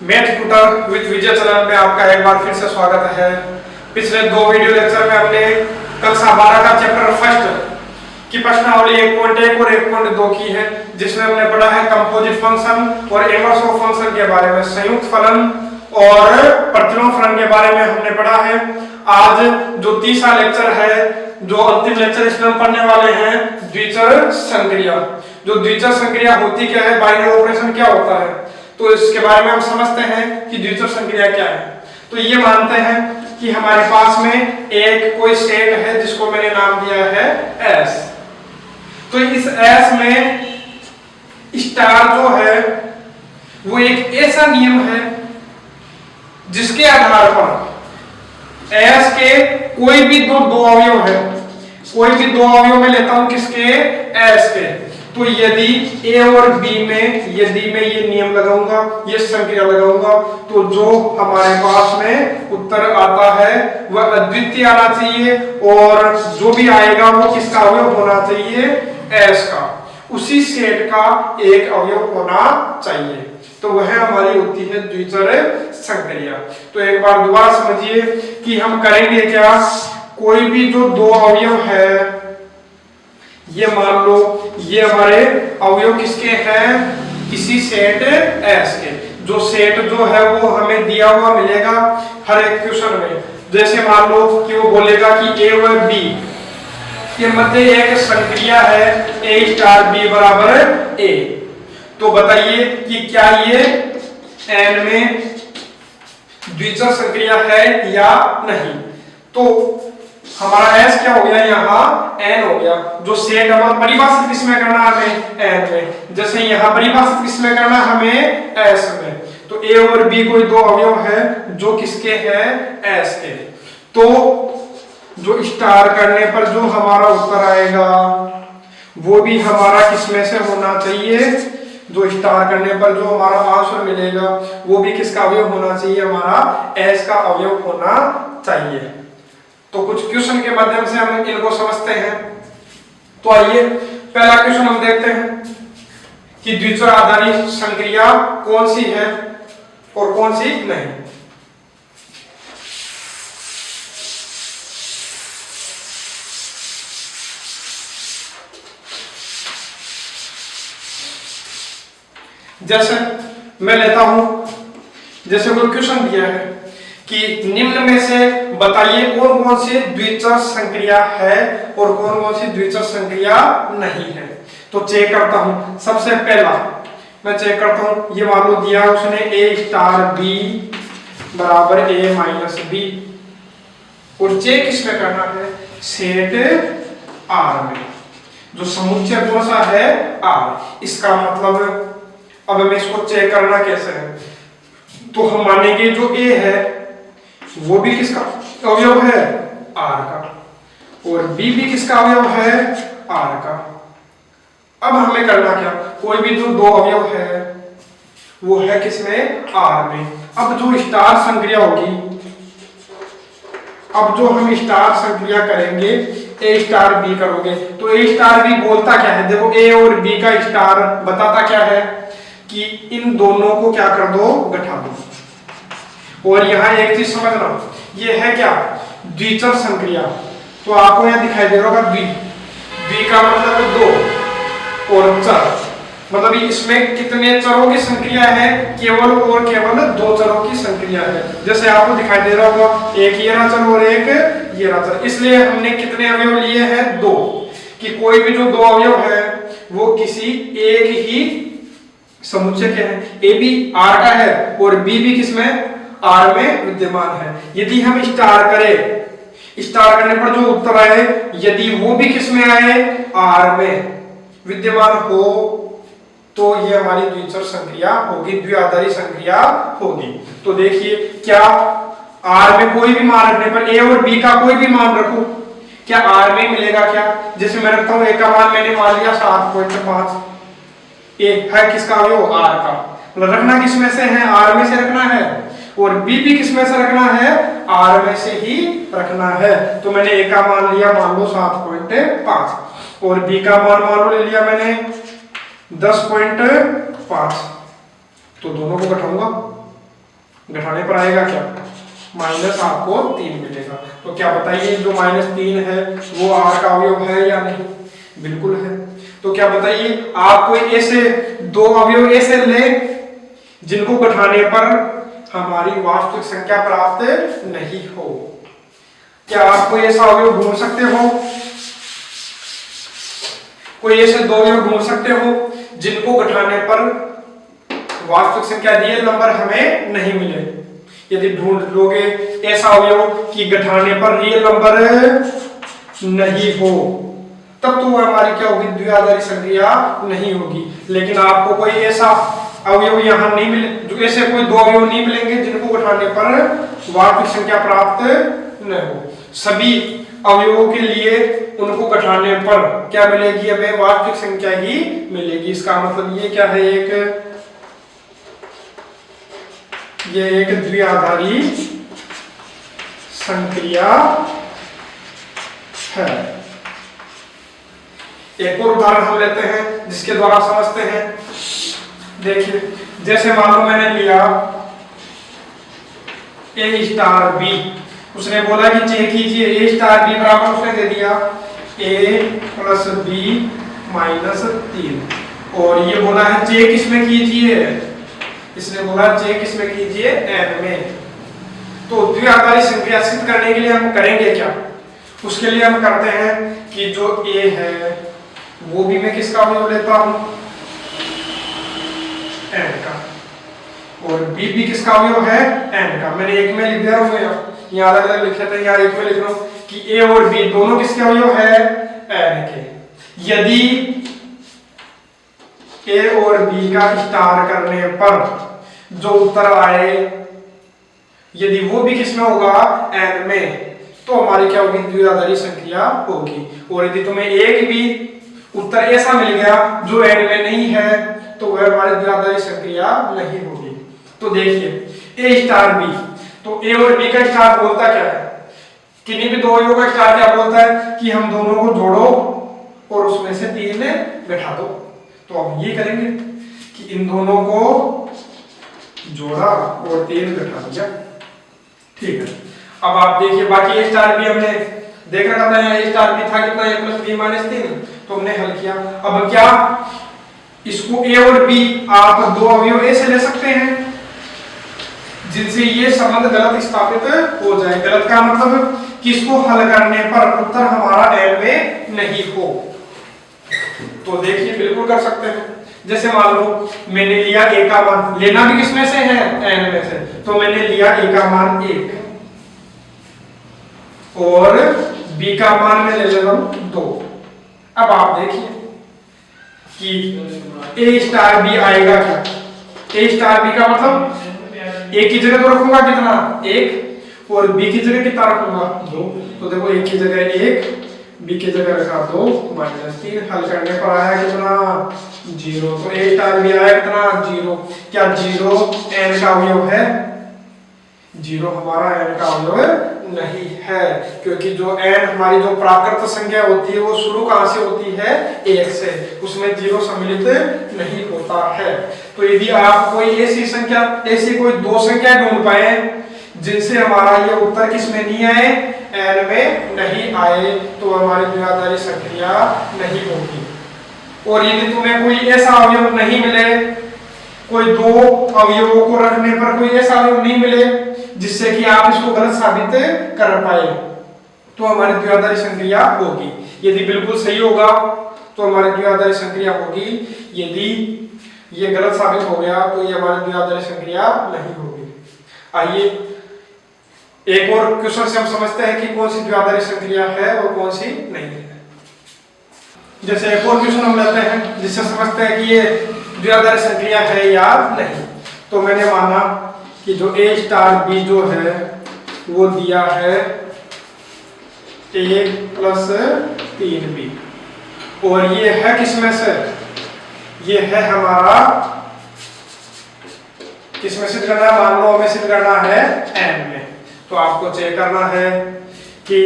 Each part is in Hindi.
Math tutor with Vijay channel में आपका एक बार फिर से स्वागत है। पिछले दो वीडियो लेक्चर में हमने कक्षा 12 का चैप्टर फर्स्ट की प्रश्नावली 1.1 और 1.2 की है, जिसमें हमने पढ़ा है कंपोजिट फंक्शन और इनवर्स ऑफ फंक्शन के बारे में, संयुक्त फलन और प्रतिलोम फलन के बारे में हमने पढ़ा है। आज जो तीसरा लेक्चर है, जो अंतिम लेक्चर इसमें हम पढ़ने वाले हैं, द्विचर संक्रिया। जो द्विचर संक्रिया होती क्या है, बाइनरी ऑपरेशन क्या होता है, तो इसके बारे में हम समझते हैं कि द्विचर संक्रिया क्या है। तो ये मानते हैं कि हमारे पास में एक कोई सेट है जिसको मैंने नाम दिया है S। तो इस S में स्टार जो है वो एक ऐसा नियम है जिसके आधार पर S के कोई भी दो अवयव है, कोई भी दो अवयव में लेता हूं किसके, S के, तो यदि A और B में यदि मैं ये नियम लगाऊंगा, ये संक्रिया लगाऊंगा, तो जो हमारे पास में उत्तर आता है वह अद्वितीय आना चाहिए और जो भी आएगा वो किसका अवयव होना चाहिए, S का, उसी सेट का एक अवयव होना चाहिए। तो वह हमारी होती है द्विचर संक्रिया। तो एक बार दोबारा समझिए कि हम करेंगे क्या। कोई भी जो दो अवयव है, ये मान लो ये हमारे अवयव किसके हैं, किसी सेट S के। जो सेट जो है वो हमें दिया हुआ मिलेगा हर एक क्वेश्चन में। जैसे मान लो कि वो बोलेगा कि A और B के मध्य एक संक्रिया है A स्टार B बराबर A। तो बताइए कि क्या ये N में द्विचर संक्रिया है या नहीं। तो हमारा S क्या हो गया, यहाँ N हो गया। जो सेट हमारा परिभाषित किसमें करना हमें, N में। जैसे यहाँ परिभाषित किसमें करना हमें, S में। तो A और B कोई दो अवयव है जो किसके हैं, S के। तो जो स्टार करने पर जो हमारा उत्तर आएगा वो भी हमारा किसमें से होना चाहिए, जो स्टार करने पर जो हमारा आंसर मिलेगा वो भी किसका अवयव होना चाहिए, हमारा S का अवयव होना चाहिए। तो कुछ क्वेश्चन के माध्यम से हम इनको समझते हैं। तो आइए पहला क्वेश्चन हम देखते हैं कि द्विचर आधारित संक्रिया कौन सी है और कौन सी नहीं। जैसे मैं लेता हूं, जैसे कोई क्वेश्चन दिया है कि निम्न में से बताइए कौन कौन सी द्विचर संक्रिया है और कौन कौन सी द्विचर संक्रिया नहीं है। तो चेक करता हूं। सबसे पहला मैं चेक करता हूं, ये मान लो दिया उसने A स्टार B बराबर A माइनस B, और चेक किसमें करना है, सेट R में। जो समुच्चय कौन सा है, R। इसका मतलब अब हमें इसको चेक करना कैसे है, तो हम मानेंगे जो A है वो भी किसका अवयव है, R का, और B भी किसका अवयव है, R का। अब हमें करना क्या, कोई भी जो दो अवयव है वो है किसमें, R में। अब जो स्टार संक्रिया होगी, अब जो हम स्टार संक्रिया करेंगे, A स्टार B करोगे, तो A स्टार B बोलता क्या है, देखो A और B का स्टार बताता क्या है कि इन दोनों को क्या कर दो, गठा दो। और यहाँ एक चीज समझना, ये है क्या, द्विचर संक्रिया। तो आपको यहाँ दिखाई दे रहा होगा द्वि का मतलब दो, और चर मतलब इसमें कितने चरों की संक्रिया है, केवल और केवल दो चरों की संक्रिया है। जैसे आपको दिखाई दे रहा होगा एक ये चर और एक ये चर। इसलिए हमने कितने अवयव लिए हैं, दो, कि कोई भी जो दो अवयव है वो किसी एक ही समुच्चय के हैं। ए भी R का है और B भी किसमें, R में विद्यमान है। यदि हम स्टार करें, स्टार करने पर जो उत्तर आए यदि वो भी किसमें आए, R में विद्यमान हो, तो ये हमारी द्विचर संक्रिया होगी, द्विआधारी संक्रिया होगी। तो देखिए क्या R में कोई भी मान रखने पर, A और B का कोई भी मान रखो, क्या R में मिलेगा क्या। जैसे मैं रखता हूं A का मान मैंने मान लिया 7.5, A है किसका अवयव, R का, मतलब रखना किसमें से है, R में से रखना है, और B भी किसमें से रखना है, R में से ही रखना है। तो मैंने A का मान लिया मान लो 7.5 और B का मान लो ले लिया मैंने 10.5। तो दोनों को घटाऊंगा घटाने पर आएगा क्या, माइनस आपको 3 मिलेगा। तो क्या बताइए जो -3 है वो r का अवयव है या नहीं, बिल्कुल है। तो क्या बताइए आप कोई ऐसे दो अवयव ऐसे ले जिनको घटाने पर हमारी वास्तविक संख्या प्राप्त नहीं हो। क्या आप कोई ऐसा अवयव ढूंढ सकते हो, कोई ऐसे दो अवयव ढूंढ सकते हो जिनको घटाने पर वास्तविक संख्या रियल नंबर हमें नहीं मिले। यदि ढूंढ लोगे ऐसा अवयव कि घटाने पर रियल नंबर नहीं हो तब तो हमारी क्या होगी, द्विआधारी संक्रिया नहीं होगी। लेकिन आपको कोई ऐसा अवयव यहाँ नहीं मिले, जो ऐसे कोई दो अवयव नहीं मिलेंगे जिनको घटाने पर वास्तविक संख्या प्राप्त न हो। सभी अवयवों के लिए उनको घटाने पर क्या मिलेगी, हमें वास्तविक संख्या ही मिलेगी। इसका मतलब ये क्या है, ये एक द्विआधारी संक्रिया है। एक और उदाहरण हम लेते हैं जिसके द्वारा समझते हैं। देखिए जैसे मान लो मैंने लिया a स्टार b, उसने बोला कि चेक कीजिए a स्टार b बराबर उसने दे दिया a प्लस b माइनस 3 और ये बोला है चेक किसमें कीजिए, इसने बोला चेक किसमें कीजिए n में। तो द्विआधारी संक्रिया सिद्ध करने के लिए हम करेंगे क्या, उसके लिए हम करते हैं कि जो a है वो भी मैं किसका अवयव लेता हूं, n का, और b भी किसका अवयव है, n का। मैंने एक में लिख दिया हूं, यहाँ अलग अलग लिखे थे, यहाँ एक में लिख रहा हूं कि a और b दोनों किसके अवयव है, n के। यदि a और b का स्टार करने पर जो उत्तर आए यदि वो भी किसमें होगा, n में, तो हमारी क्या होगी, द्विआधारी संक्रिया होगी। और यदि तुम्हें एक भी उत्तर ऐसा मिल गया जो n में नहीं है तो वह हमारी द्विआधारी संक्रिया नहीं होगी। तो देखिए a स्टार b, तो a और b का स्टार बोलता क्या है, किन्हीं भी दो अवयवों का स्टार क्या बोलता है कि हम दोनों को जोड़ो और उसमें से 3 घटा दो। तो अब ये करेंगे कि इन दोनों को जोड़ा और 3 घटा दिया, ठीक है। अब आप देखिए बाकी a स्टार b हमने देख रखा था, a स्टार b था कितना, a प्लस b माइनस 3, तो हमने हल किया। अब क्या इसको a और b आप दो अवयव ऐसे ले सकते हैं जिनसे ये संबंध गलत स्थापित हो जाए। गलत का मतलब कि इसको हल करने पर उत्तर हमारा n में नहीं हो। तो देखिए बिल्कुल कर सकते हैं। जैसे मान लो मैंने लिया a का मान, लेना भी किसमें से है, n में से, तो मैंने लिया a का मान 1 और b का मान मैं ले लेता हूं 2। अब आप देखिए कि a स्टार b आएगा क्या, a स्टार b का मतलब a की जगह तो रखूंगा कितना, 1, और b की जगह कितना रखूंगा, 2। तो देखो a की जगह 1, b की जगह रखा 2 माइनस 3, हल करने पर आया कितना, 0। तो a स्टार b आया कितना, 0। क्या 0 n का अवयव है, 0 हमारा n का अवयव नहीं है, क्योंकि जो n हमारी जो प्राकृत संख्या होती है वो शुरू कहां से होती है, 1 से, उसमें 0 सम्मिलित नहीं होता है। तो यदि आप कोई ऐसी संख्या, ऐसी कोई दो संख्या ढूंढ पाए जिनसे हमारा ये उत्तर किसमें नहीं आए, n में नहीं आए, तो हमारी द्विआधारी संक्रिया नहीं होगी। और यदि तुम्हें कोई ऐसा अवयव नहीं मिले, कोई दो अवयवों को रखने पर कोई ऐसा अवयव नहीं मिले जिससे कि आप इसको गलत साबित कर पाए, तो हमारी द्विआधारी संक्रिया होगी। यदि बिल्कुल सही होगा तो हमारी द्विआधारी संक्रिया होगी, यदि ये गलत साबित हो गया तो ये हमारी द्विआधारी संक्रिया नहीं होगी। आइए एक और क्वेश्चन से हम समझते हैं कि कौन सी द्विआधारी संक्रिया है और कौन सी नहीं है। जैसे एक और क्वेश्चन हम लेते हैं जिससे समझते हैं कि ये द्विआधारी संक्रिया है या नहीं। तो मैंने माना कि जो a स्टार b जो है वो दिया है a प्लस 3b, और ये है किसमें से, ये है हमारा किसमें सिद्ध करना है, मान लो हमें सिद्ध करना है n में। तो आपको चेक करना है कि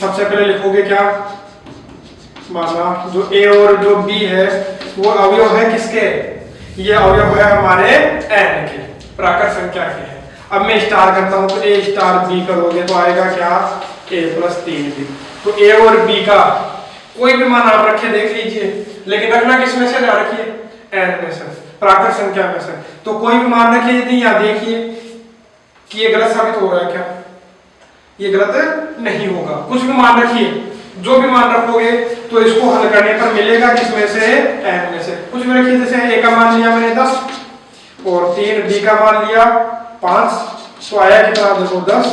सबसे पहले लिखोगे क्या, माना जो a और जो b है वो अवयव है किसके, ये अवयव है हमारे n के, प्राकृत संख्या के है। अब मैं स्टार करता हूं तो ए स्टार बी करोगे तो आएगा क्या, ए प्लस 3b। तो ए और बी का कोई भी मान आप रखे देख लीजिए, लेकिन रखना किस में से, ध्यान रखिए n में से, प्राकृत संख्या में से। तो कोई भी मान रखिए, यदि यहाँ देखिए कि ये गलत साबित हो रहा है क्या, ये गलत नहीं होगा। कुछ भी मान रखिए, जो भी मान रखोगे तो इसको हल करने पर मिलेगा किसमें से, n में से। कुछ भी रखिए, जैसे a का मान लिया मैंने 10 और 3, b का मान लिया 5, तो आया कितना, देखो 10,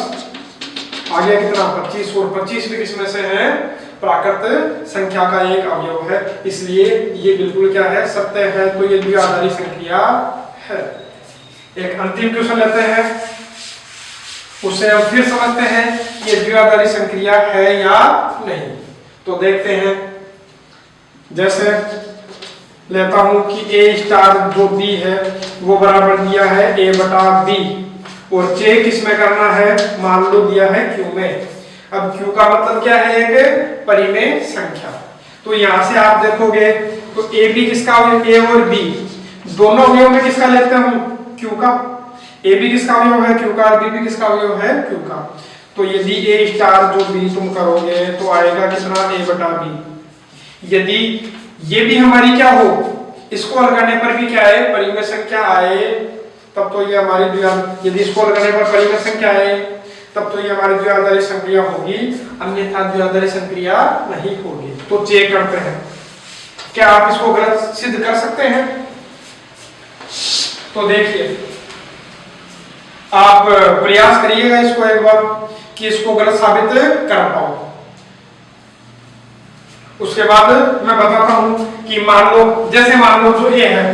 आ गया कितना 25, और 25 भी किसमें से है, प्राकृत संख्या का एक अवयव है, इसलिए ये बिल्कुल क्या है, सत्य है। तो ये द्विआधारी संख्या है। एक अंतिम क्वेश्चन लेते हैं, उससे हम फिर समझते हैं ये द्विआधारी संख्या है या नहीं। तो देखते हैं, जैसे लेता हूं कि a स्टार जो b है वो बराबर दिया है a बटा b, और चेक किसमें करना है, मान लो दिया है q में। अब q का मतलब क्या है, एक परिमेय संख्या। तो यहां से आप देखोगे तो a b किसका, a और b दोनों अवयव में किसका लेते हैं हम, q का। a b किसका अवयव है, q का, b भी किसका अवयव है, q का। तो यदि a स्टार जो b तुम करोगे तो आएगा कितना, a बटा b। यदि ये भी हमारी क्या हो, इसको हल करने पर भी क्या है, परिमेय संख्या आए, तब तो ये हमारी यदि इसको हल करने पर परिमेय संख्या आए तब तो ये हमारी द्विआधारी संक्रिया होगी, अन्यथा द्विआधारी संक्रिया नहीं होगी। तो चेक करते हैं, क्या आप इसको गलत सिद्ध कर सकते हैं। तो देखिए, आप प्रयास करिएगा इसको एक बार कि इसको गलत साबित कर पाओ। उसके बाद मैं बताता हूं कि मान लो, जैसे मान लो जो a है,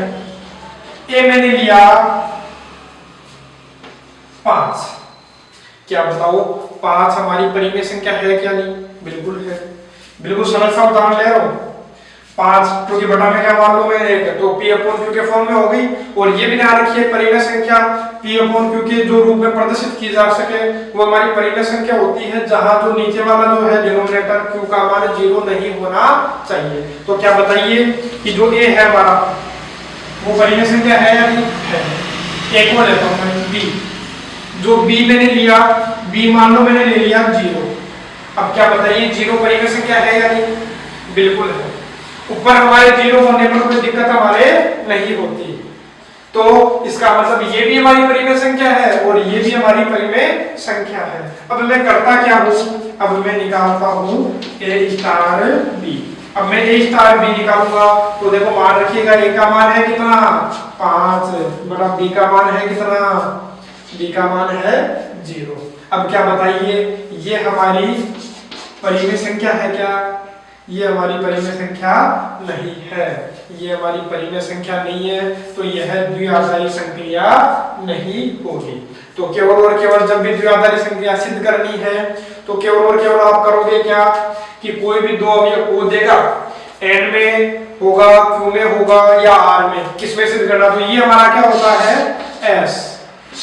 a मैंने लिया 5, क्या बताओ 5 हमारी परिमेय संख्या है क्या, नहीं, बिल्कुल है। बिल्कुल सरल सा उदाहरण ले रहा हूं, 5 क्योंकि बटा में क्या मान लो मैं 1, तो p अपॉन q के फॉर्म में हो गई। और ये भी ध्यान रखिए, परिमेय संख्या p अपॉन q के जो रूप में प्रदर्शित की जा सके वो हमारी परिमेय संख्या होती है, जहां जो नीचे वाला जो है डिनोमिनेटर q का मान 0 नहीं होना चाहिए। तो क्या बताइए कि जो a है हमारा वो परिमेय संख्या है या नहीं है। एक और लेता हूं मैं b, जो b मैंने लिया, b मान लो मैंने ले लिया 0। अब क्या बताइए 0 परिमेय संख्या है या नहीं, बिल्कुल है। ऊपर हमारे 0 होने पर कोई दिक्कत हमारे नहीं होती। तो इसका मतलब ये भी हमारी परिमेय संख्या है और ये भी हमारी परिमेय संख्या है। अब मैं करता क्या हूं, अब मैं निकालता हूं a स्टार b। अब मैं a स्टार b निकालूंगा तो देखो मान रखिएगा, a का मान है कितना 5 बटा b का मान है कितना, b का मान है 0। अब क्या बताइए, ये हमारी परिमेय संख्या है क्या, ये हमारी परिमेय संख्या नहीं है, ये हमारी परिमेय संख्या नहीं है, तो यह द्विआधारी संक्रिया नहीं होगी। तो केवल और केवल जब भी द्विआधारी संक्रिया सिद्ध करनी है तो केवल और केवल आप करोगे क्या कि कोई भी दो अवयव को देगा, n में होगा, q में होगा या r में, किसमें सिद्ध करना। तो ये हमारा क्या होता है s,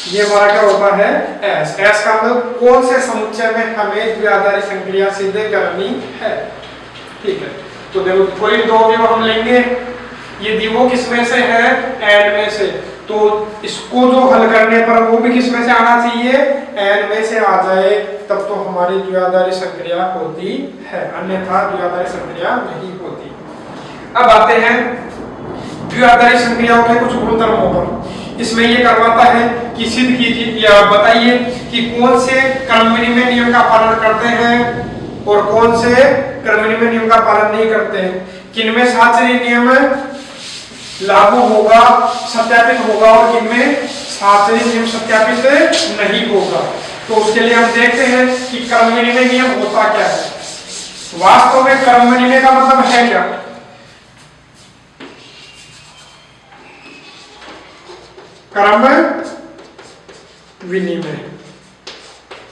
ये हमारा क्या होता है s। s का मतलब कौन से समुच्चय में हमें द्विआधारी संक्रिया सिद्ध करनी है, ठीक है। तो देखो कोई दो अवयव हम लेंगे, यदि वो किसमें से है, n में से, तो इसको जो हल करने पर वो भी किसमें से आना चाहिए, n में से आ जाए, तब तो हमारी द्विआधारी संक्रिया होती है, अन्यथा द्विआधारी संक्रिया नहीं होती। अब आते हैं द्विआधारी संक्रियाओं के कुछ गुणधर्मों पर। इसमें ये करवाता है कि सिद्ध कीजिए या बताइए कि कौन से क्रम विनिमय नियम का पालन करते हैं और कौन से क्रम विनिमय नियम का पालन नहीं करते हैं, किनमें साहचर्य नियम लागू होगा, सत्यापित होगा और किनमें साहचर्य नियम सत्यापित नहीं होगा। तो उसके लिए हम देखते हैं कि क्रम विनिमय नियम होता क्या है। वास्तव में क्रम विनिमय का मतलब है क्या, क्रम विनिमय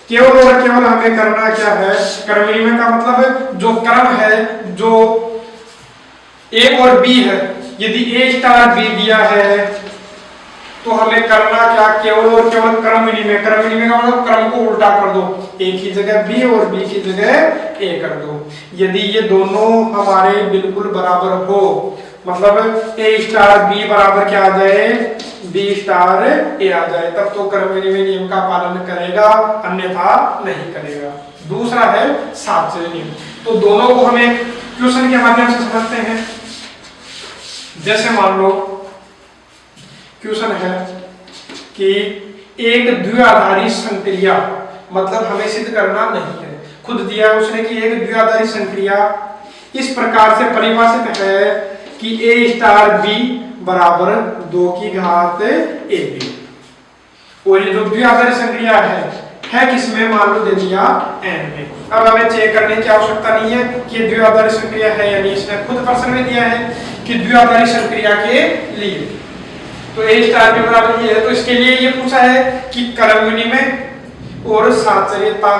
केवल और केवल हमें करना क्या है, क्रम विनिमय का मतलब जो क्रम है, जो a और b है, यदि a स्टार b दिया है तो हमें करना क्या, केवल और केवल क्रम विनिमय। क्रम विनिमय का मतलब क्रम को उल्टा कर दो, a की जगह b और b की जगह a कर दो। यदि ये दोनों हमारे बिल्कुल बराबर हो, मतलब a स्टार b बराबर क्या आ जाए बी स्टार ए आ जाए तब तो कर्मविनिमय नियम का पालन करेगा, अन्यथा नहीं करेगा। दूसरा है साहचर्य नियम। तो दोनों को हमें क्वेश्चन के माध्यम से समझते हैं। जैसे मान लो क्वेश्चन है कि एक द्विआधारी संक्रिया, मतलब हमें सिद्ध करना नहीं है, खुद दिया है उसने कि एक द्विआधारी संक्रिया इस प्रकार से परिभाषित है कि ए स्टार बी बराबर 2 की घात ए बी। और ये जो द्विआधारी संक्रिया है किसमें, मान लो दे दिया n में। अब हमें चेक करने की आवश्यकता नहीं है कि द्विआधारी संक्रिया है या नहीं, इसने खुद प्रश्न में दिया है कि द्विआधारी संक्रिया के लिए तो ए स्टार बी बराबर ये है। तो इसके लिए ये पूछा है कि कर्म विनिमय और साहचर्यता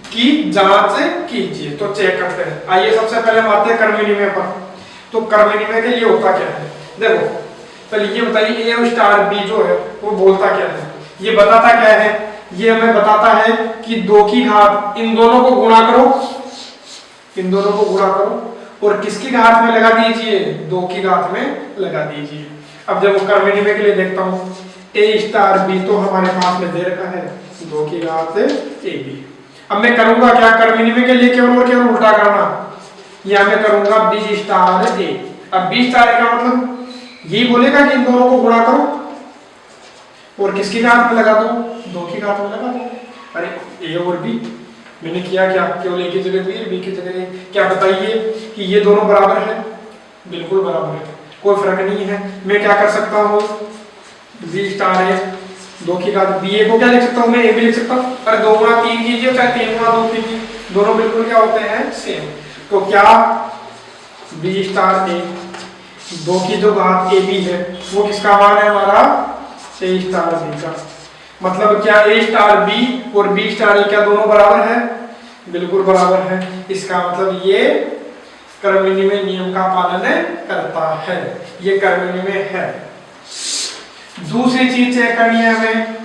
की जांच कीजिए। तो चेक करते हैं। आइए सबसे पहले हम आते हैं कर्म विनिमय पर। तो कर्म विनिमय के लिए होता क्या है, देखो पहले ये बताइए ए स्टार बी जो है वो बोलता क्या है। ये बताता क्या है, ये हमें बताता है कि 2 की घात, इन दोनों को गुणा करो, इन दोनों को गुणा करो और किसकी घात में लगा दीजिए, 2 की घात में लगा दीजिए। अब जब वो कर्म विनिमय के लिए देखता हूं ए स्टार बी तो हमारे पास में दे रखा है 2 की घात ए बी। अब मैं करूंगा क्या, कर्म विनिमय के लिए केवल और केवल उल्टा करना, या मैं करूंगा बी स्टार ए। अब बी स्टार ए का मतलब यही बोलेगा कि इन दोनों को गुणा करो और किसकी घात में लगा दो, 2 की घात में लगा दो। अरे ए और बी मैंने किया क्या, केवल ए की जगह बी की जगह ए। क्या बताइए कि ये दोनों बराबर है, बिल्कुल बराबर है, कोई फर्क नहीं है। मैं क्या कर सकता हूँ, बी स्टार ए 2 की घात बी ए को क्या लिख सकता हूँ, मैं ए भी लिख सकता हूँ। अरे 2 गुणा 3 कीजिए चाहे 3 गुणा 2 कीजिए, दोनों बिल्कुल क्या होते हैं, सेम। तो क्या बी स्टार ए 2 की जो घात ए बी है वो किसका मान है, हमारा ए स्टार बी का। मतलब क्या ए स्टार बी और बी स्टार ए क्या दोनों बराबर है, बिल्कुल बराबर है। इसका मतलब ये कर्म विनिमय नियम का पालन करता है, ये कर्म विनिमय है। दूसरी चीज चेक करनी है हमें,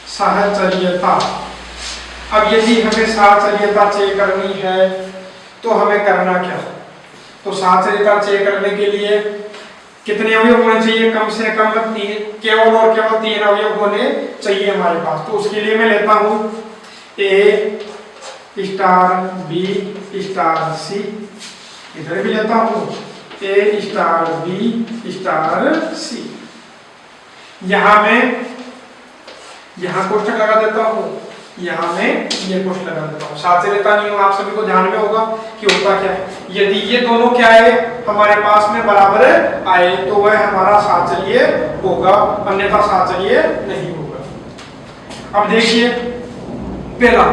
साहचर्यता। अब यदि हमें साहचर्यता चेक करनी है तो हमें करना क्या, तो साहचर्यता चेक करने के लिए कितने अवयव होने चाहिए, कम से कम 3, केवल और केवल 3 अवयव होने चाहिए हमारे पास। तो उसके लिए मैं लेता हूं ए स्टार बी स्टार सी, इधर भी लेता हूं ए स्टार बी स्टार सी। यहां मैं यहां कोष्ठक लगा देता हूं, यहाँ में ये कोष्ठक लगा देता हूँ। साहचर्यता नियम आप सभी को ध्यान में होगा कि होता क्या है, यदि ये दोनों क्या है हमारे पास में बराबर आए तो वह हमारा साहचर्य होगा, अन्यथा साहचर्य नहीं होगा। अब देखिए पहला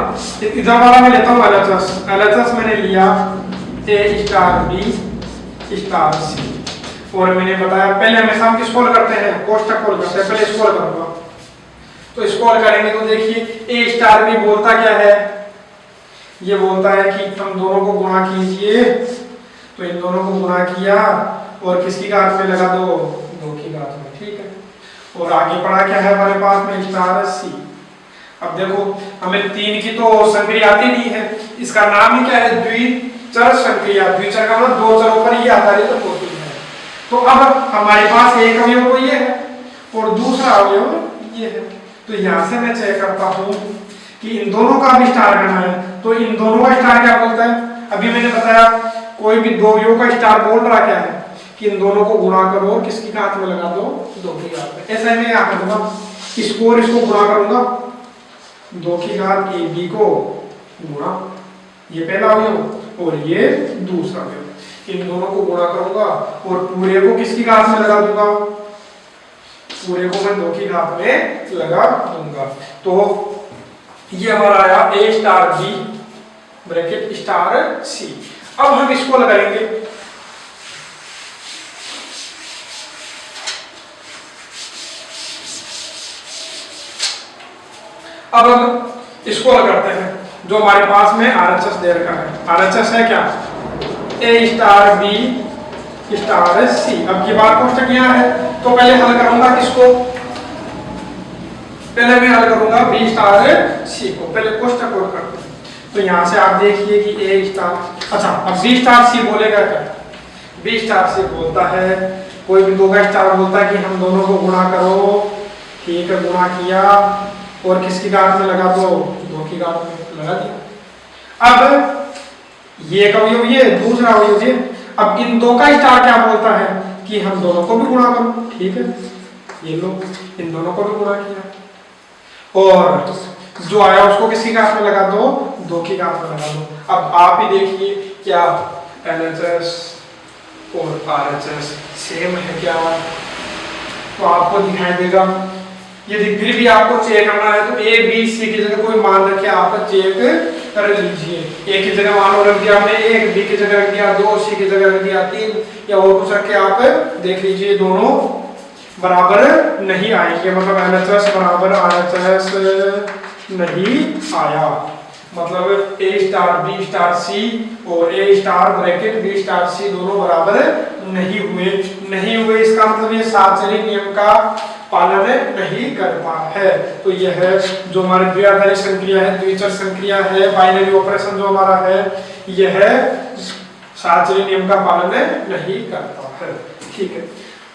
इधर वाला मैं लेता हूँ एलएचएस, एलएचएस मैंने लिया ए स्टार बी स्टार सी और मैंने बताया पहले हमेशा हम किसको करते हैं, कोष्ठक खोल करते हैं, पहले इसको करूंगा। तो इसको करेंगे तो देखिए ए स्टार बी बोलता क्या है, ये बोलता है कि हम दोनों को गुणा कीजिए। तो इन दोनों को गुणा किया और किसकी घात में लगा दो, 2 की घात में, ठीक है। और आगे पढ़ा क्या है हमारे पास में स्टार सी। अब देखो हमें 3 की तो संक्रिया आती नहीं है, इसका नाम ही क्या है, द्विचर संक्रिया। द्विचर का मतलब 2 चरों पर ही आधारित होती है। तो अब हमारे पास एक अवयव तो ये है और दूसरा अवयव ये है। तो यहां से मैं चेक करता हूं कि इन दोनों का भी स्टार करना है। तो इन दोनों का स्टार क्या बोलता है, अभी मैंने बताया कोई भी 2 अवयव का स्टार बोल रहा क्या है कि इन दोनों को गुणा करो और किसकी घात में लगा दो, 2 की घात में। ऐसा मैं क्या करूंगा, इसको और इसको गुणा करूंगा, 2 की घात ए बी को गुणा, ये पहला अवयव और ये दूसरा अवयव, इन दोनों को गुणा करूंगा और पूरे को किसकी घात में लगा दूंगा, पूरे को मैं 2 की घात में लगा दूंगा। तो ये हमारा आया ए star B bracket star c. अब हम इसको लगाएंगे, अब हम इसको लगाते हैं जो हमारे पास में आरएचएस दे रखा है। आरएचएस है क्या, ए स्टार बी स्टार सी। अब की बार कोष्ठक यहाँ है तो पहले हल करूंगा किसको, पहले मैं हल करूंगा बी स्टार सी को, पहले कोष्ठक को करते हैं। तो यहां से आप देखिए कि ए स्टार, अच्छा अब बी स्टार सी बोलेगा क्या, बी स्टार सी बोलता है, कोई भी दो का स्टार बोलता है कि हम दोनों को गुणा करो, ठीक है, गुणा किया और किसकी गांठ में लगा दो, दो की गांठ में लगा दिया। अब ये एक अवयव ये, दूसरा अवयव ये, अब इन दो का स्टार क्या बोलता है कि हम दोनों को भी गुणा करो, ठीक है, ये लो इन दोनों को भी गुणा किया और जो आया उसको किसकी गांठ में लगा दो, दो की गांठ में लगा दो। अब आप ही देखिए क्या LHS और RHS सेम है क्या, तो आपको दिखाई देगा। यदि फिर भी आपको चेक करना है तो A B C की जगह कोई मान रखे आप चेक कर लीजिए। A की जगह मान रख दिया आपने 1, B की जगह रख दिया 2, C की जगह रख दिया 3 या और कुछ रख के आप देख लीजिए, दोनों बराबर नहीं आएंगे, मतलब LHS बराबर RHS नहीं आया, मतलब A star B star C और A star bracket B star C दोनों बराबर नहीं हुए। इसका मतलब ये सात-चली नियम का पालन नहीं करता है। तो यह है जो हमारी द्विआधारी संक्रिया है, द्विचर संक्रिया है, बाइनरी ऑपरेशन जो हमारा है, यह सात-चली नियम का पालन नहीं करता है, ठीक है।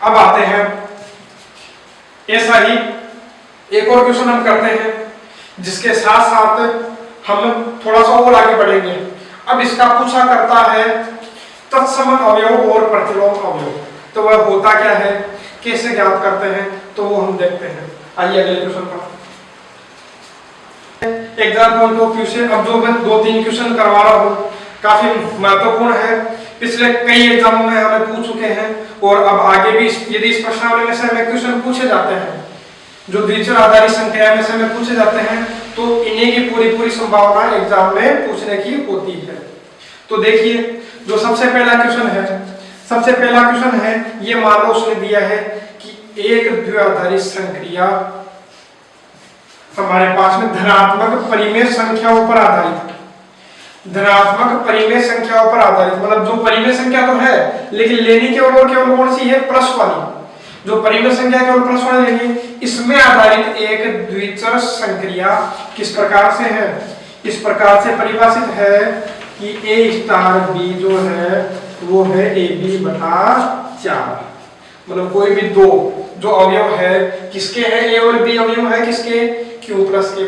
अब आते हैं ऐसा ही एक और क्वेश्चन हम करते हैं जिसके साथ साथ हम थोड़ा सा और आगे बढ़ेंगे। अब इसका पूछा करता है तत्सम अवयव और प्रतिलोम अवयव, तो वह होता क्या है, कैसे ज्ञात करते हैं, तो वो हम देखते हैं। आइए अगले क्वेश्चन पर। एग्जाम पॉइंट ऑफ व्यू से अब जो मैं 2-3 क्वेश्चन करवा रहा हूँ काफी महत्वपूर्ण है, पिछले कई एग्जामों में हमें पूछ चुके हैं और अब आगे भी यदि इस प्रश्नावली में से हमें क्वेश्चन पूछे जाते हैं जो द्विचर आधारित संख्या में से हमें पूछे जाते हैं, तो इन्हीं की पूरी संभावना एग्जाम में पूछने की होती है। तो देखिए जो सबसे पहला क्वेश्चन है, ये मान लो उसने दिया है कि एक द्विआधारी संक्रिया हमारे पास में धनात्मक परिमेय संख्याओं पर आधारित, धनात्मक परिमेय संख्याओं पर आधारित, मतलब जो परिमेय संख्या तो है लेकिन लेनी केवल कौन सी है, प्लस वाली, जो परिमेय संख्या केवल प्लस वाली लेनी, इसमें आधारित एक द्विचर संक्रिया किस प्रकार से है, इस प्रकार से परिभाषित है कि A स्टार B जो है वो है AB बटा 4, मतलब कोई भी दो जो अवयव है किसके है, A और B अवयव है किसके, Q प्लस के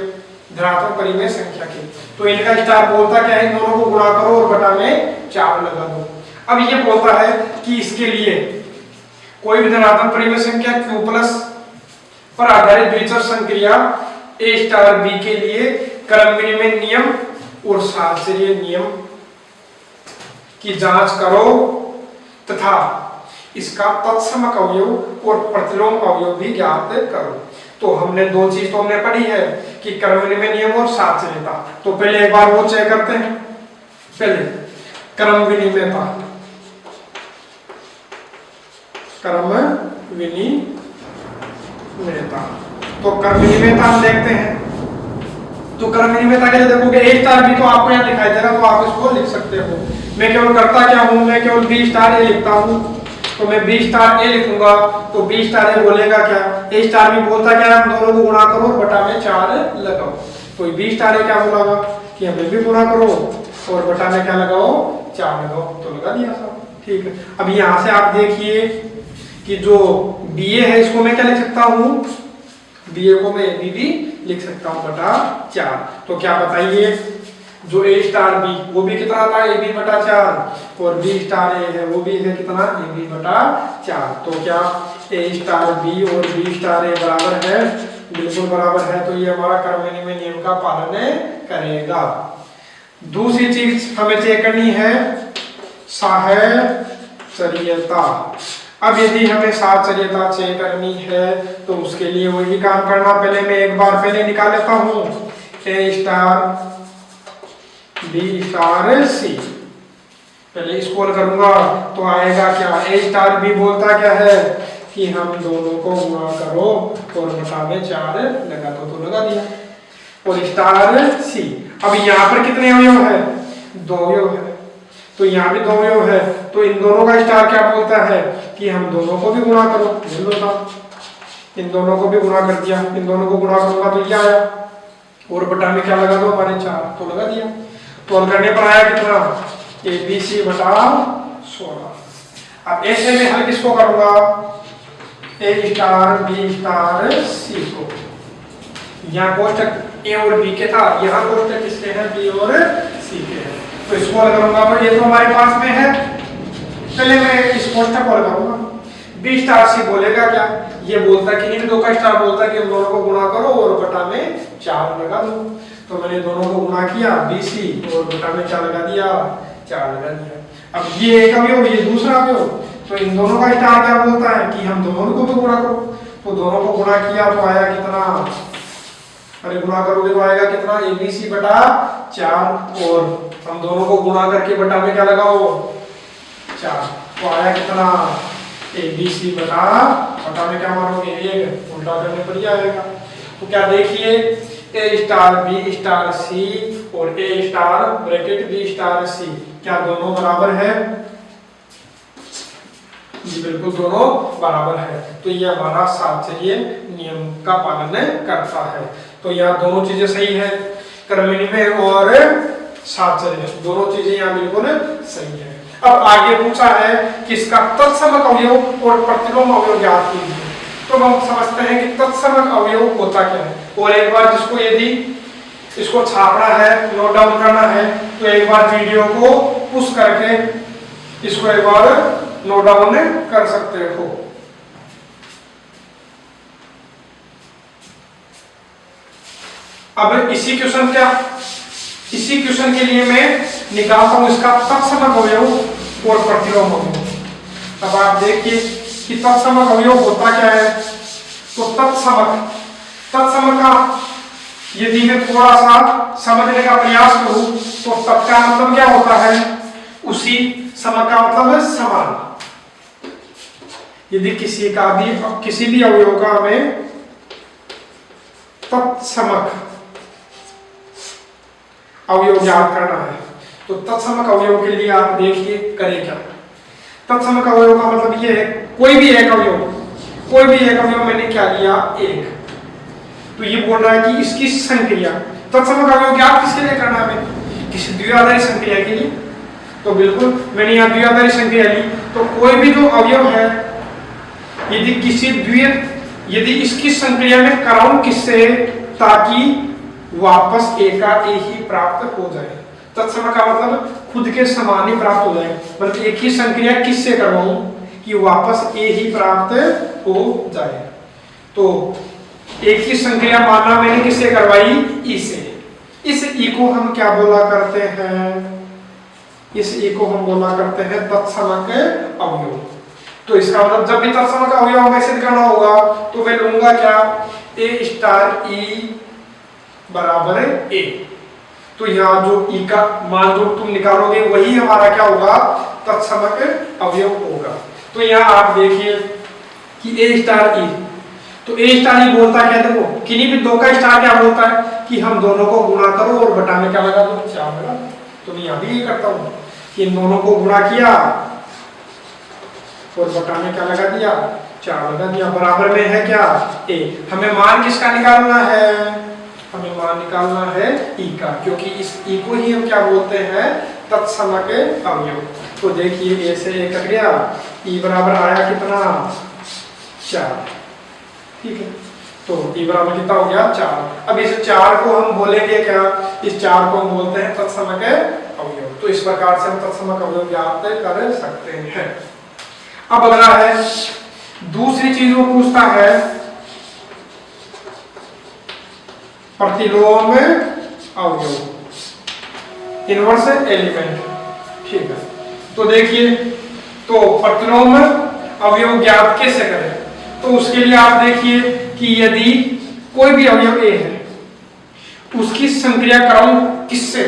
धनात्मक परिमेय संख्या के, तो इनका स्टार बोलता क्या है, इन दोनों को गुणा करो और बटा में 4 लगा दो। अब ये बोलता है कि इसके लिए कोई भी धनात्मक परिमेय संख्या Q प्लस पर आधारित द्विचर संक्रिया A स्टार B के लिए क्रम विनिमय नियम और साहचर्य नियम की जांच करो तथा इसका तत्समक अवयव और प्रतिलोम अवयव भी ज्ञात करो। तो हमने दो चीज तो हमने पढ़ी है कि क्रम विनिमय नियम और साहचर्यता, तो पहले एक बार वो चेक करते हैं। पहले क्रम विनिमयता, क्रम विनिमयता, तो क्रम विनिमयता हम देखते हैं। तो क्रम विनिमयता के लिए देखोगे A स्टार B तो आपको यहाँ दिखाई देगा, तो आप इसको लिख सकते हो। मैं केवल करता क्या हूँ, मैं केवल B स्टार A लिखता हूँ, तो मैं B स्टार A लिखूंगा, तो B स्टार A बोलेगा क्या, A स्टार B बोलता क्या, हम दोनों को गुणा करो बटा में 4 लगाओ, तो B स्टार A क्या बोलेगा कि हमें भी गुणा करो और बटा में क्या लगाओ, 4 लगाओ, तो लगा दिया सब, ठीक है। अब यहाँ से आप देखिए कि जो BA है इसको मैं क्या लिख सकता हूँ, BA को मैं AB भी लिख सकता हूँ बटा 4, तो क्या बताइए जो A स्टार B वो भी कितना था, AB बटा 4, और B स्टार A है वो भी है कितना, AB बटा 4, तो क्या A स्टार B और B स्टार A बराबर है, बिल्कुल बराबर है, तो ये हमारा क्रम विनिमय नियम का पालन करेगा। दूसरी चीज हमें चेक करनी है साहचर्यता। अब यदि हमें साहचर्यता चेक करनी है तो उसके लिए वही काम करना, पहले मैं एक बार पहले निकाल लेता हूँ A star B star C, पहले स्क्रॉल करूंगा तो आएगा क्या, A स्टार B बोलता क्या है कि हम दोनों को गुणा करो और बटा में 4 लगा दो, तो लगा दिया, और स्टार C। अब यहाँ पर कितने अवयव है, 2 अवयव है, तो यहाँ भी 2 अवयव है, तो इन दोनों का स्टार क्या बोलता है कि हम दोनों को भी गुणा करो, इन दोनों को भी गुणा कर दिया, इन दोनों को गुणा करूंगा तो ये आया, और बटा में क्या लगा दो हमारे 4, तो लगा दिया, तो करने पर आया कितना, ABC बटा 16। अब ऐसे में हल किसको करूंगा, ए स्टार बी स्टार सी को। यहाँ कोष्टक ए और बी के था, यहाँ कोष्टक किसके हैं, बी और सी के हैं। तो इसको हल करूंगा तो ये तो हमारे पास में है, पहले मैं इस कोष्टक को हल करूंगा। बी स्टार सी बोलेगा क्या, ये बोलता कि नहीं, दो का स्टार बोलता कि दोनों को गुणा करो और बटा में 4 लगा दो। तो मैंने दोनों को गुणा किया बी सी और बटा में 4 लगा दिया, 4 लगा दिया। अब ये एक अवयव ये दूसरा अवयव, तो इन दोनों का स्टार क्या बोलता है कि हम दोनों को भी गुणा करो। तो दोनों को गुणा किया तो आया कितना, अरे गुणा करोगे तो आएगा कितना, ए बी सी बटा 4 और हम दोनों को गुणा करके बटा में क्या लगाओ 4, तो आया कितना ए बी सी बटा में क्या मानोगे 1, उल्टा करने पर ही आएगा। तो क्या देखिए ए स्टार बी स्टार सी और ए star bracket B star c क्या दोनों बराबर है, जी बिल्कुल दोनों बराबर है। तो ये हमारा साहचर्य नियम का पालन करता है। तो यहाँ दोनों चीजें सही है, क्रमनिर्णय और साहचर्य दोनों चीजें यहाँ बिल्कुल सही है। अब आगे पूछा है कि इसका तत्समक अवयव और प्रतिलोम अवयव ज्ञात कीजिए। तो हम समझते हैं कि तत्समक अवयव होता क्या है, और एक बार जिसको यदि इसको छापना है, नोट डाउन करना है, तो एक बार वीडियो को पुश करके इसको एक बार नोट डाउन कर सकते हो। अब इसी क्वेश्चन के लिए मैं निकालता हूं इसका तत्समक अवयव और प्रतिलोम अवयव। अब आप देखिए कि तत्समक अवयव होता क्या है। तो तत्समक का यदि मैं थोड़ा सा समझने का प्रयास करूं तो तत् का मतलब क्या होता है, उसी, समक का मतलब है समान। यदि किसी भी अवयव का हमें तत्समक अवयव ज्ञात करना है, तो तत्समक अवयव के लिए आप देखिए करें क्या। तत्समक अवयव का मतलब ये है कोई भी एक अवयव मैंने क्या लिया 1, तो ये बोल रहा है कि इसकी संक्रिया, तत्समक अवयव ज्ञात किसके लिए करना है, किसी द्विआधारी संक्रिया के लिए। तो बिल्कुल मैंने यहाँ द्विआधारी संक्रिया ली, तो कोई भी जो अवयव है यदि इसकी संक्रिया में कराऊं किससे, ताकि वापस ए का ए ही प्राप्त हो जाए। तत्समक का मतलब खुद के समान ही प्राप्त हो जाए, मतलब एक ही संक्रिया किससे करवाऊं कि वापस ए ही प्राप्त हो जाए। तो एक ही संक्रिया मानना मैंने किससे करवाई, ई से। इस ई को हम क्या बोला करते हैं, इस ई को हम बोला करते हैं तत्समक अवयव। तो इसका मतलब जब भी तत्समक अवयव में सिद्ध करना होगा तो मैं लूंगा क्या, ए स्टार ई बराबर ए। तो यहाँ जो ई का मान जो तुम निकालोगे वही हमारा क्या होगा, तत्समक अवयव होगा। तो यहाँ आप देखिए कि ए स्टार ई, तो ए स्टार ई बोलता क्या, देखो किन्हीं भी दो का स्टार क्या बोलता है कि हम दोनों को गुणा करो और बटा में क्या लगा दो 4 लगा। तो मैं यहाँ भी ये करता हूँ कि इन दोनों को गुणा किया और बटा में क्या लगा दिया 4 लगा दिया। बराबर में है क्या ए। हमें मान किसका निकालना है, हमें मान निकालना है ई का, क्योंकि इस ई को ही हम क्या बोलते हैं, तत्समक अवयव। तो देखिए ए से ए कट गया, ई बराबर आया कितना 4, ठीक है। तो ई बराबर कितना हो गया 4। अब इस 4 को हम बोलेंगे क्या, इस 4 को हम बोलते हैं तत्समक अवयव। तो इस प्रकार से हम तत्समक अवयव ज्ञात कर सकते हैं। अब अगला है दूसरी चीज वो पूछता है प्रतिलोम अवयव, इनवर्स एलिमेंट, ठीक है। तो देखिए, तो प्रतिलोम अवयव ज्ञात कैसे करें, तो उसके लिए आप देखिए कि यदि कोई भी अवयव ए है उसकी संक्रिया कराऊं किससे,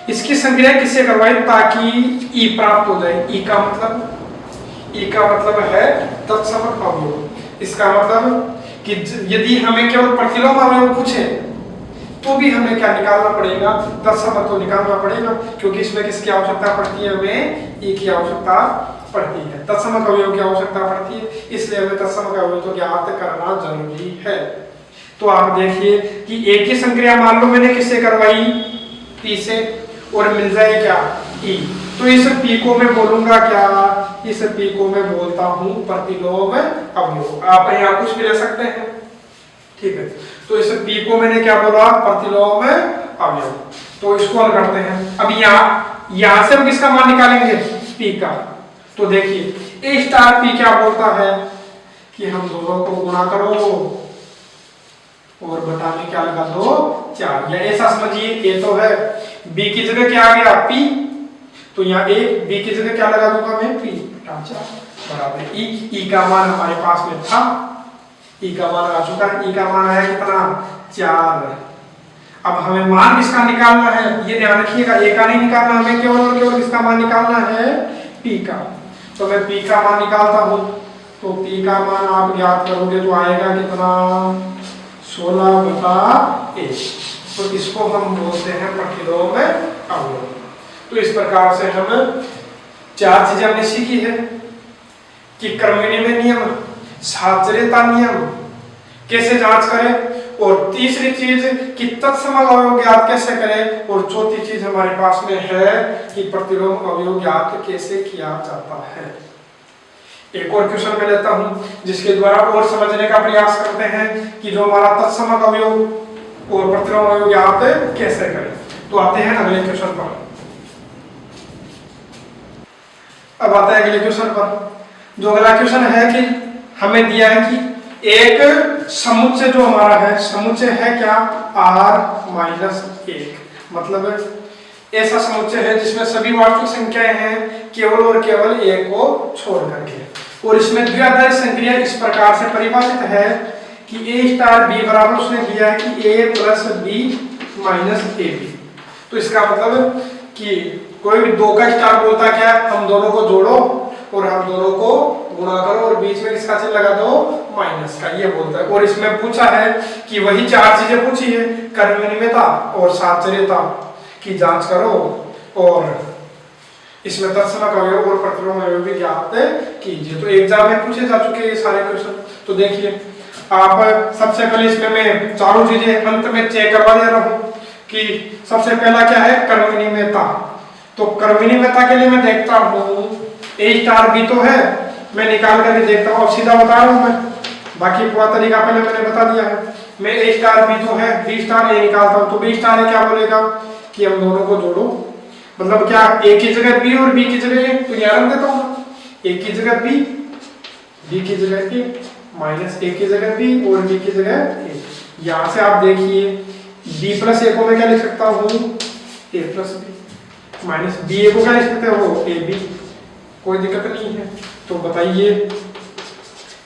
इसकी संक्रिया किससे करवाएं ताकि ई प्राप्त हो जाए। ई का मतलब है तत्समक अवयव। इसका मतलब कि यदि हमें केवल प्रतिलोम अवयव पूछे तो भी हमें क्या निकालना पड़ेगा, तत्समक तो निकालना पड़ेगा, क्योंकि इसमें किसकी आवश्यकता पड़ती है, हमें ई की आवश्यकता पड़ती है, तत्समक अवयव की आवश्यकता पड़ती है। इसलिए हमें तत्समक अवयव को ज्ञात करना जरूरी है। तो आप देखिए कि एक ही संक्रिया मान लो मैंने किससे करवाई, पी से, और मिल जाए क्या ई। तो इस पी को मैं बोलूंगा क्या, इस पी को मैं बोलता हूं प्रतिलोम अवयव। आप यहाँ कुछ भी ले सकते हैं, ठीक है। तो इस पी को मैंने क्या बोला, प्रतिलोम अवयव। तो इसको हल करते हैं। अब यहां से हम किसका मान निकालेंगे, पी का। तो देखिए ए स्टार पी क्या बोलता है कि हम दोनों को गुणा करो और बटा में क्या लगा दो 4, या ऐसा समझिए ए तो है, बी की जगह क्या आ गया पी, तो यहाँ ए बी की जगह क्या लगा दूंगा मैं पी बटा 4 बराबर ई का मान हमारे पास में था, ई का मान आ चुका है, ई का मान आया कितना 4। अब हमें मान किसका निकालना है, ये ध्यान रखिएगा, ए का नहीं निकालना, हमें केवल और केवल किसका मान निकालना है, पी का। तो मैं पी का मान निकालता हूं, तो पी का मान आप ज्ञात करोगे तो आएगा कितना 16 बटा 1। तो इसको हम बोलते हैं प्रतिलोम अवयव। तो इस प्रकार से हम 4 चीजें हमने सीखी है कि क्रम विनिमय नियम, साहचर्यता नियम कैसे जांच करें, और तीसरी चीज कि तत्समक अवयव ज्ञात कैसे करें, और चौथी चीज हमारे पास में है कि प्रतिलोम अवयव ज्ञात कैसे किया जाता है। एक और क्वेश्चन मैं लेता हूं जिसके द्वारा और समझने का प्रयास करते हैं कि जो हमारा तत्समक अवयव और प्रतिलोम अवयव ज्ञात कैसे करें। तो आते हैं अगले क्वेश्चन पर। अब आता है अगले क्वेश्चन पर। जो अगला क्वेश्चन है कि हमें दिया है कि एक समुच्चय जो हमारा है, समुच्चय है क्या r-1, मतलब ऐसा समुच्चय है जिसमें सभी वास्तविक संख्याएं हैं केवल और केवल एक को छोड़ करके, और इसमें द्विआधारी संक्रिया इस प्रकार से परिभाषित है कि a स्टार b बराबर उसने दिया है कि a plus b minus ab। तो इसका मतलब कि कोई भी दो का स्टार बोलता क्या है, हम दोनों को जोड़ो और हम दोनों को गुणा करो और बीच में किसका चिन्ह लगा दो माइनस का, ये बोलता है। और इसमें पूछा है कि वही 4 चीजें पूछी है, क्रम विनिमयता और साहचर्यता की जांच करो, और इसमें तत्समक अवयव और प्रतिलोम अवयव भी ज्ञात कीजिए। तो एग्जाम में पूछे जा चुके हैं ये सारे क्वेश्चन। तो देखिए आप सबसे पहले इसमें मैं चारों चीजें अंत में चेक करवा दे रहा हूं कि सबसे पहला क्या है, क्रम विनिमयता। तो क्रम विनिमयता के लिए मैं देखता हूं ए स्टार बी तो है, मैं निकाल करके देखता हूँ, अब सीधा बता रहा हूँ मैं, बाकी पूरा तरीका पहले मैंने बता दिया है। मैं ए स्टार बी तो है, बी स्टार ए निकालता हूँ, तो बी स्टार ए क्या बोलेगा कि हम दोनों को जोड़ो, मतलब क्या ए की जगह बी और बी की जगह ए, तो यहाँ रख देता हूँ, ए की जगह बी, बी की जगह ए, माइनस ए की जगह बी और बी की जगह ए। यहाँ से आप देखिए बी प्लस ए को मैं क्या लिख सकता हूँ, ए प्लस बी, माइनस बी ए को क्या लिख सकते हो, ए बी, कोई दिक्कत नहीं है। तो बताइए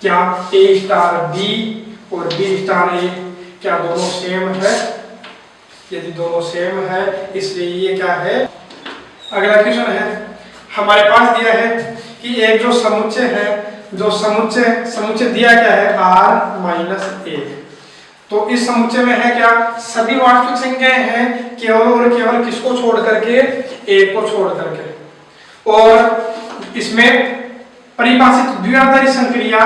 क्या ए स्टार बी और बी स्टार ए क्या दोनों सेम है, यदि दोनों सेम है इसलिए ये क्या है। अगला क्वेश्चन है, हमारे पास दिया है कि एक जो समुच्चय है, जो समुच्चय दिया क्या है r-1, तो इस समुच्चय में है क्या सभी वास्तविक संख्याएं हैं केवल और केवल किसको छोड़ करके, ए को छोड़ करके, और इसमें परिभाषित द्विआधारी संक्रिया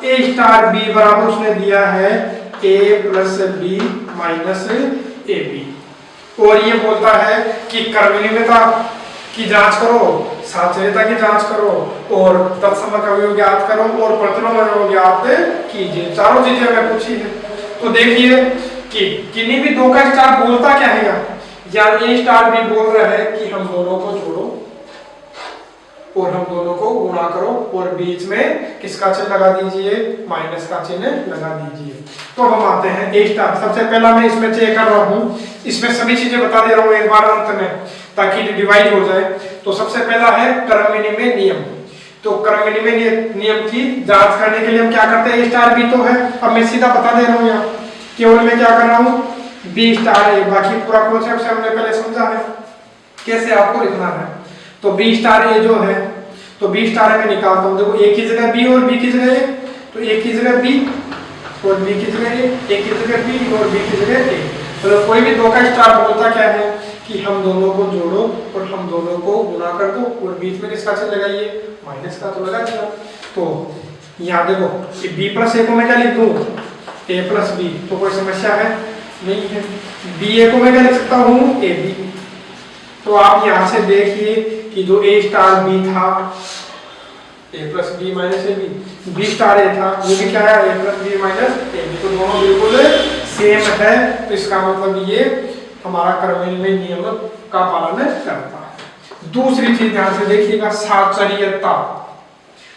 ए स्टार बी बराबर उसने दिया है a plus B minus A B, और ये बोलता है कि क्रम विनिमयता की जांच करो, साहचर्यता की जांच करो, और तत्समक अवयव ज्ञात करो, और प्रतिलोम अवयव ज्ञात कीजिए। चारों चीजें हमें पूछी है। तो देखिए कि किन्हीं भी दो का स्टार बोलता क्या है, या ए स्टार बी बोल रहा है कि हम दोनों को जोड़ो और हम दोनों को गुणा करो और बीच में किसका चिन्ह लगा दीजिए, माइनस का चिन्ह लगा दीजिए। तो हम आते हैं ए स्टार। सबसे पहला मैं इसमें चेक कर रहा हूँ, इसमें सभी चीजें बता दे रहा हूँ एक बार अंत में ताकि डिवाइड हो जाए। तो सबसे पहला है क्रम विनिमय नियम। तो क्रम विनिमय नियम की जांच करने के लिए हम क्या करते हैं, ए स्टार बी तो है, अब मैं सीधा बता दे रहा हूँ यहाँ, केवल मैं क्या कर रहा हूँ बी स्टार ए, बाकी पूरा कॉन्सेप्ट से हमने पहले समझा है कैसे आपको लिखना है। तो बी स्टार ए जो है, तो बी स्टार में निकालता हूँ, देखो ए की जगह बी और बी की जगह ए, तो ए की जगह बी और बी की जगह ए की जगह बी और बी की जगह ए। तो कोई भी दो का स्टार बोलता क्या है कि हम दोनों को जोड़ो और हम दोनों को गुणा कर दो और बीच में किसका चिन्ह लगाइए, माइनस का, तो लगा दिया। तो यहाँ देखो बी प्लस ए को मैं क्या लिख दूँ, ए प्लस बी, तो कोई समस्या है नहीं है। बी ए को मैं क्या लिख सकता हूँ, ए बी। तो आप यहाँ से देखिए कि जो ए स्टार बी था A plus B minus A B, B star A था वो भी क्या है A plus B minus A B, तो दोनों बिल्कुल सेम है। तो इसका मतलब ये हमारा क्रमनिर्णय नियम का पालन करता है। दूसरी चीज ध्यान से देखिएगा, साचर्यता।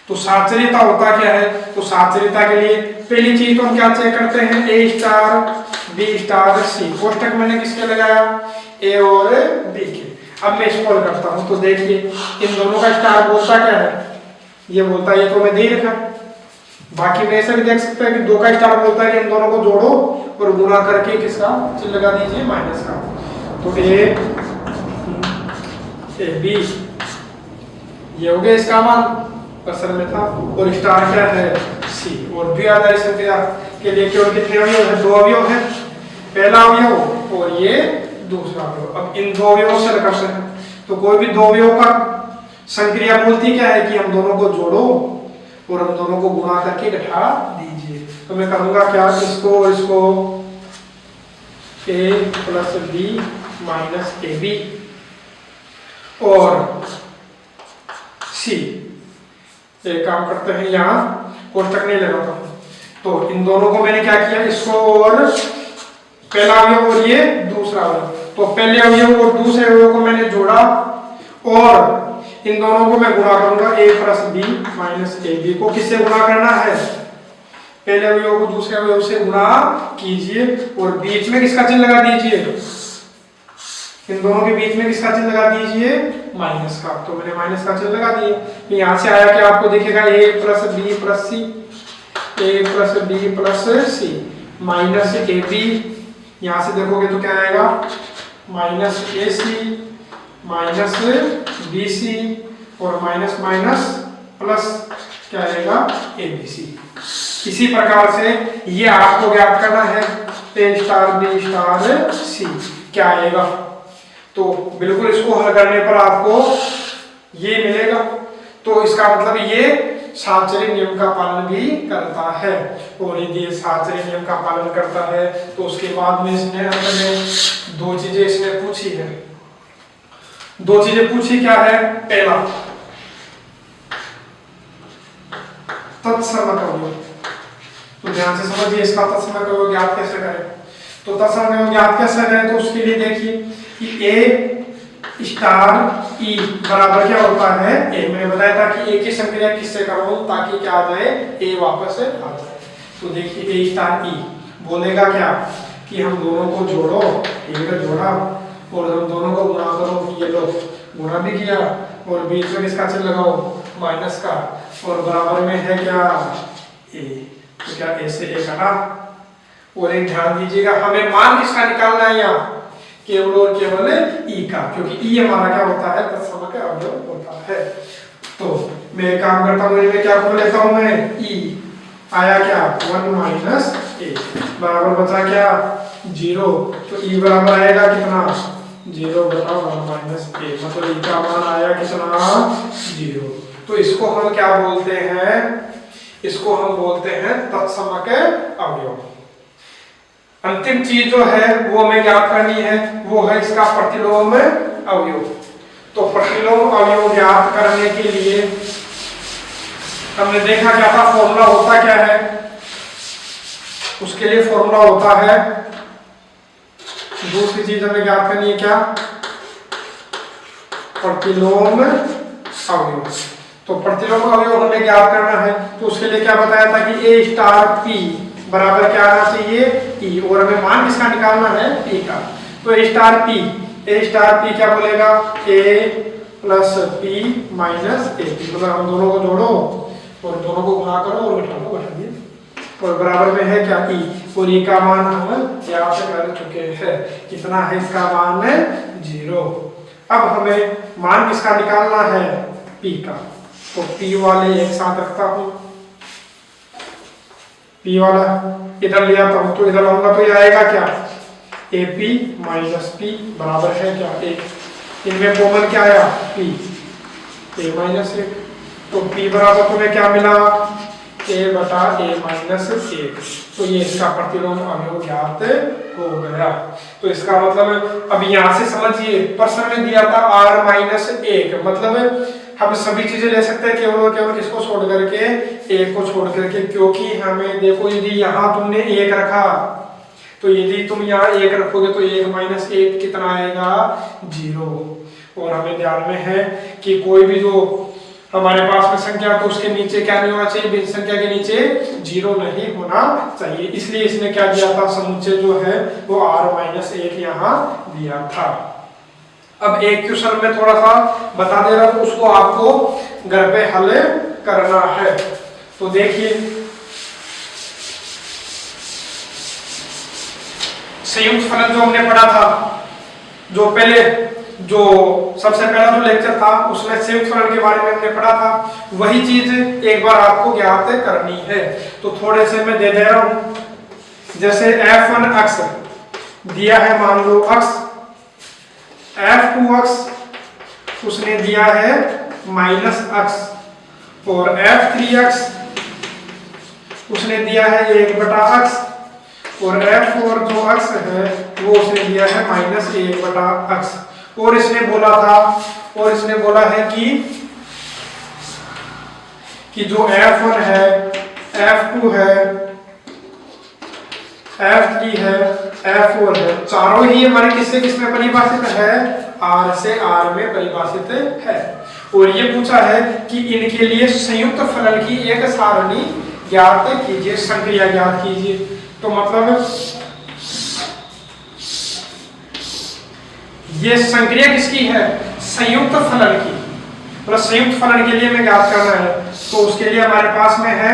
तो साचर्यता होता क्या है, तो साचर्यता के लिए पहली चीज तो हम क्या चेक करते हैं, ए स्टार बी स्टार सी, कोष्टक मैंने किसके लगाया ए और बी के। अब मैं स्क्रॉल करता हूं तो देखिए इन दोनों का स्टार बोलता क्या है, ये बोलता है ये तो मैं दे रखा। बाकी में ऐसे भी देख सकते हैं कि दो का स्टार बोलता है कि इन दोनों को जोड़ो और गुणा करके किसका चिन्ह लगा दीजिए माइनस का। तो ए बी ये हो गया इसका मान प्रश्न में था, और स्टार क्या है सी। और द्विआधारी संख्या के लिए केवल कितने अवयव है, दो अवयव है, पहला अवयव और ये दूसरा अवयव। अब इन दो अवयवों से करते हैं, तो कोई भी दो अवयव का संक्रिया बोलती क्या है कि हम दोनों को जोड़ो और हम दोनों को गुणा करके घटा दीजिए। तो मैं करूंगा क्या, इसको और इसको A plus B minus A B और सी। एक काम करते हैं, यहाँ कोष्टक नहीं लगाता हूं, तो इन दोनों को मैंने क्या किया, इसको और पहला अवयव और ये दूसरा अवयव, तो पहले अवयव और दूसरे अवयव को मैंने जोड़ा और इन दोनों को मैं गुणा करूंगा A plus B minus A B को। किससे गुणा करना है, पहले अवयव को दूसरे अवयव से गुणा कीजिए और बीच में किसका चिन्ह लगा दीजिए, इन दोनों के बीच में किसका चिन्ह लगा दीजिए माइनस का। तो मैंने माइनस का चिन्ह लगा दिया। तो यहाँ से आया कि आपको दिखेगा A plus B plus C, A plus B plus C minus A B. यहाँ से देखोगे तो क्या आएगा minus A C minus B C और माइनस माइनस प्लस क्या आएगा ए बी सी। इसी प्रकार से ये आपको ज्ञात करना है ए स्टार बी स्टार सी क्या आएगा। तो बिल्कुल इसको हल करने पर आपको ये मिलेगा। तो इसका मतलब ये साचर्य नियम का पालन भी करता है, और यदि ये साचर्य नियम का पालन करता है तो उसके बाद में इसने अंत में दो चीजें इसने पूछी है। दो चीजें पूछी क्या है, पहला तत्समक अवयव। तो ध्यान से समझिए इसका तत्समक अवयव ज्ञात कैसे करें। तो तत्समक अवयव ज्ञात कैसे करें, तो उसके लिए देखिए कि ए स्टार ई बराबर क्या होता है ए। मैंने बताया था कि ए की संक्रिया किससे करूं ताकि क्या आ जाए ए वापस आ जाए। तो देखिए ए स्टार ई बोलेगा क्या कि हम दोनों को जोड़ो, ए का जोड़ा और हम दोनों को गुणा करो, ये लो गुणा भी किया और बीच में किसका चिन्ह लगाओ माइनस का, और बराबर में है क्या ए। तो क्या ए से ए कटा। और एक ध्यान दीजिएगा हमें मान किसका निकालना है यहाँ, केवल और केवल ई का, क्योंकि ई हमारा क्या होता है तत्समक अवयव होता है। तो मैं काम करता हूँ, मैं क्या कर लेता हूँ, मैं ई आया क्या 1 माइनस ए बराबर बचा क्या 0। तो ई बराबर आएगा कितना 0 बटा 1 माइनस ए, मतलब ई का मान आया कितना 0। तो इसको हम क्या बोलते हैं, इसको हम बोलते हैं तत्समक अवयव। अंतिम चीज जो है वो हमें ज्ञात करनी है, वो है इसका प्रतिलोम अवयव। तो प्रतिलोम अवयव ज्ञात करने के लिए हमने देखा क्या था, फॉर्मूला होता क्या है, उसके लिए फॉर्मूला होता है, दूसरी चीज हमें ज्ञात करनी है क्या, प्रतिलोम अवयव। तो प्रतिलोम अवयव हमें ज्ञात करना है, तो उसके लिए क्या बताया था कि ए स्टार पी बराबर क्या आना चाहिए ई, और हमें मान किसका निकालना है पी का। तो ए स्टार पी क्या बोलेगा A plus P minus A P, मतलब हम दोनों को जोड़ो और दोनों को गुणा करो और घटा दो, घटा दिए और बराबर में है क्या ई, और ई का मान हम ज्ञात कर चुके हैं, कितना है इसका मान है 0। अब हमें मान किसका निकालना है पी का। तो पी वाले एक साथ रखता हूं, पी वाला इधर ले आता हूं, तो इधर लाऊंगा तो ये आएगा क्या ए पी माइनस पी बराबर है क्या 1। इनमें कॉमन क्या आया पी ए माइनस 1। तो पी बराबर तुम्हें क्या मिला ए बटा ए माइनस 1। तो ये इसका प्रतिलोम अवयव ज्ञात हो गया। तो इसका मतलब अब यहाँ से समझिए प्रश्न में दिया था r माइनस 1, मतलब हम सभी चीजें ले सकते हैं केवल और केवल किसको छोड़ करके, एक को छोड़ करके, क्योंकि हमें देखो यदि यहाँ तुमने एक रखा तो यदि तुम यहाँ एक रखोगे तो एक माइनस एक कितना आएगा, 0। और हमें ध्यान में है कि कोई भी जो हमारे पास में संख्या तो उसके नीचे क्या नहीं होना चाहिए, भिन्न संख्या के नीचे 0 नहीं होना चाहिए। इसलिए इसने क्या दिया था, समुच्चय जो है वो r-1 यहाँ दिया था। अब एक क्वेश्चन में थोड़ा सा बता दे रहा हूं, उसको आपको घर पे हल करना है। तो देखिए संयुक्त फलन जो हमने पढ़ा था, जो सबसे पहला जो लेक्चर था उसमें संयुक्त फलन के बारे में हमने पढ़ा था, वही चीज एक बार आपको ज्ञात करनी है। तो थोड़े से मैं दे रहा हूं, जैसे f1 अक्ष दिया है, मान लो अक्ष f2 अक्ष उसने दिया है माइनस अक्ष, और f3 अक्ष उसने दिया है 1 अक्ष, और f4 जो अक्ष है वो उसने दिया है -1 अक्ष। और इसने बोला है कि जो f1 है, f2 है, f3 है, f4 है, चारों ही हमारे किससे किस में परिभाषित है, r से r में परिभाषित है। और ये पूछा है कि इनके लिए संयुक्त फलन की एक सारणी ज्ञात कीजिए, संक्रिया ज्ञात कीजिए। तो मतलब ये संक्रिया किसकी है, संयुक्त फलन की। मतलब संयुक्त फलन के लिए हमें ज्ञात करना है, तो उसके लिए हमारे पास में है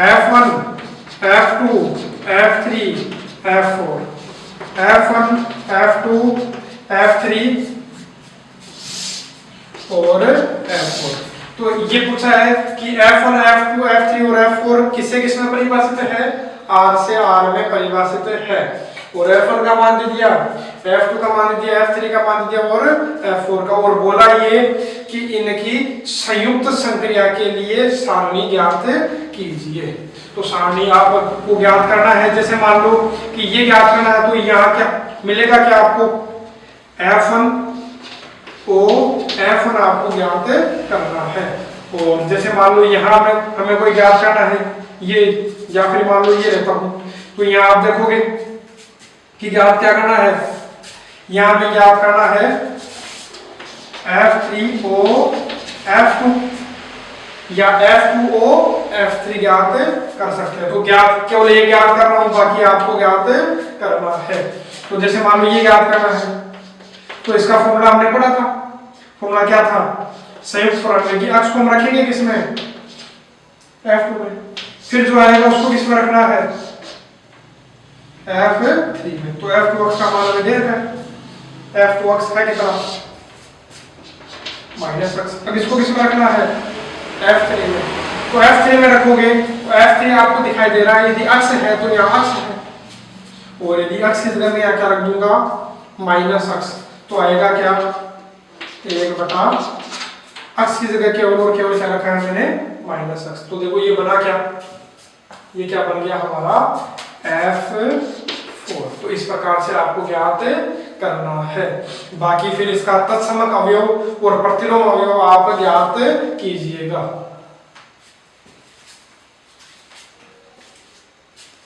f1 f2 f3 f4, f1 f2 f3 और f4। तो ये पूछा है कि f1 f2 f3 और f4 किससे किस में परिभाषित है, r से r में परिभाषित है। और f1 का मान दे दिया, f2 का मान दे दिया, f3 का मान दे दिया और f4 का। और बोला ये कि इनकी संयुक्त संक्रिया के लिए सारणी ज्ञात कीजिए। तो सारणी आपको ज्ञात करना है, जैसे मान लो कि ये ज्ञात करना है, तो यहाँ क्या मिलेगा, क्या आपको f1 आपको ज्ञात करना है। और जैसे मान लो यहाँ हमें कोई ज्ञात करना है, ये या फिर मान लो ये रहता हूं, तो यहाँ आप देखोगे कि ज्ञात क्या करना है, यहाँ पे ज्ञात करना है f3o f2 या f2o f3 ज्ञात कर सकते हैं। तो ज्ञात केवल ये ज्ञात कर रहा हूं, बाकी आपको ज्ञात करना है। तो जैसे मान लो ये ज्ञात करना है, तो इसका फॉर्मूला हमने पढ़ा था। फॉर्मूला क्या था, संयुक्त फलन की अक्ष को हम रखेंगे किसमें, f2 में, फिर जो आएगा उसको किस में रखना है, f3 में। तो f2 अक्ष का मान हमें दे रखा है, f2 अक्ष है कितना, माइनस अक्ष। अब इसको किस में रखना है, f3 में। तो f3 में रखोगे तो f3 आपको दिखाई दे रहा है, यदि अक्ष है तो यहाँ अक्ष है, और यदि अक्ष की जगह में यहाँ क्या रख दूंगा, माइनस अक्ष। तो आएगा क्या, 1 अक्ष की जगह केवल और केवल क्या रखा है मैंने, माइनस अक्ष। तो देखो ये बना क्या, ये क्या बन गया हमारा f4। तो इस प्रकार से आपको ज्ञात करना है। बाकी फिर इसका तत्समक अवयव और प्रतिलोम अवयव आप ज्ञात कीजिएगा।